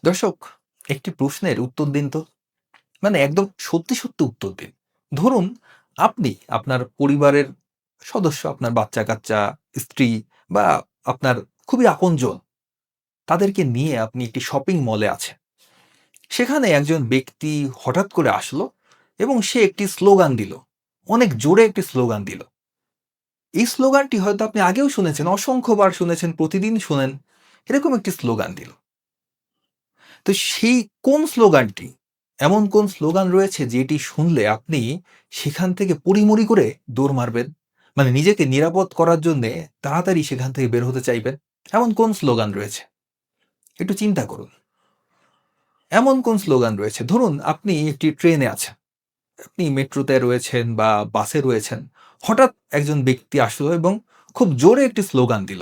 দর্শক, একটি প্রশ্নের উত্তর দিন তো। একদম সত্যি উত্তর দিন। ধরুন, আপনি আপনার পরিবারের সদস্য, আপনার বাচ্চা-কাচ্চা, স্ত্রী বা আপনার খুবই আপনজন, তাদেরকে নিয়ে আপনি একটি শপিং মলে আছেন। সেখানে একজন ব্যক্তি হঠাৎ করে আসলো এবং সে একটি স্লোগান দিল। অনেক জোরে একটি স্লোগান দিল। এই স্লোগানটি হয়তো আপনি আগেও শুনেছেন, অসংখ্যবার শুনেছেন, প্রতিদিন শোনেন। এরকম একটি স্লোগান দিল। তো সেই কোন স্লোগানটি? এমন কোন স্লোগান রয়েছে যেটি শুনলে আপনি সেখান থেকে পড়িমড়ি করে দৌড় মারবেন? নিজেকে নিরাপদ করার জন্যে তাড়াতাড়ি সেখান থেকে বের হতে চাইবেন? এমন কোন স্লোগান রয়েছে? একটু চিন্তা করুন। এমন কোন স্লোগান রয়েছে? ধরুন আপনি একটি ট্রেনে আছেন। আপনি মেট্রোতে রয়েছেন বা বাসে রয়েছেন। হঠাৎ একজন ব্যক্তি আসলো এবং খুব জোরে একটি স্লোগান দিল।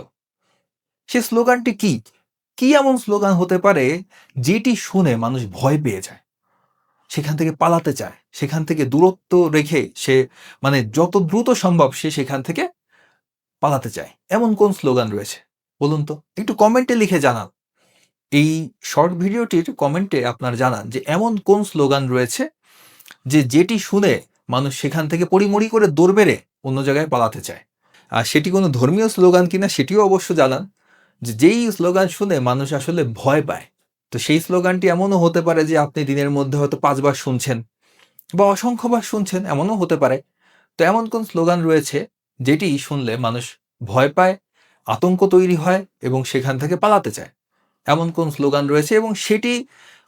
সে স্লোগানটি কি? কি এমন স্লোগান হতে পারে যেটি শুনে মানুষ ভয় পেয়ে যায়? সেখান থেকে পালাতে চায়। সেখান থেকে দূরত্ব রেখে সে যত দ্রুত সম্ভব সে সেখান থেকে পালাতে চায়। এমন কোন স্লোগান রয়েছে? বলুন তো। একটু কমেন্টে লিখে জানান। এই শর্ট ভিডিওটির কমেন্টে আপনার জানান যে এমন কোন স্লোগান রয়েছে যেটি শুনে মানুষ সেখান থেকে পড়িমড়ি করে দৌড় বেড়ে অন্য জায়গায় পালাতে চায়। আর সেটি কোনো ধর্মীয় স্লোগান কিনা সেটিও অবশ্য জানান। যেই স্লোগান শুনে মানুষ আসলে ভয় পায়। তো সেই স্লোগানটি এমনও হতে পারে যে আপনি দিনের মধ্যে হয়তো ৫ বার শুনছেন বা অসংখ্যবার শুনছেন, এমনও হতে পারে। তো এমন কোন স্লোগান রয়েছে যেটি শুনলে মানুষ ভয় পায়, আতঙ্ক তৈরি হয় এবং সেখান থেকে পালাতে চায়? এমন কোন স্লোগান রয়েছে এবং সেটি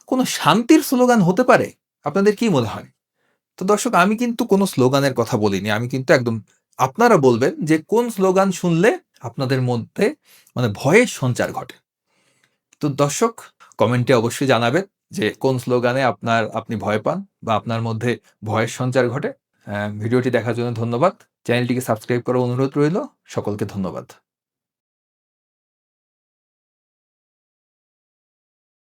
কোনো শান্তির স্লোগান হতে পারে? আপনাদের কি মনে হয়? তো দর্শক, আমি কিন্তু কোনো স্লোগানের কথা বলিনি। আমি কিন্তু একদম আপনারা বলবেন যে কোন স্লোগান শুনলে আপনাদের মধ্যে ভয়ের সঞ্চার ঘটে। তো দর্শক, কমেন্টে অবশ্যই জানাবেন যে কোন স্লোগানে আপনি ভয় পান বা আপনার মধ্যে ভয়ের সঞ্চার ঘটে। ভিডিওটি দেখার জন্য ধন্যবাদ। চ্যানেলটিকে সাবস্ক্রাইব করার অনুরোধ রইল। সকলকে ধন্যবাদ।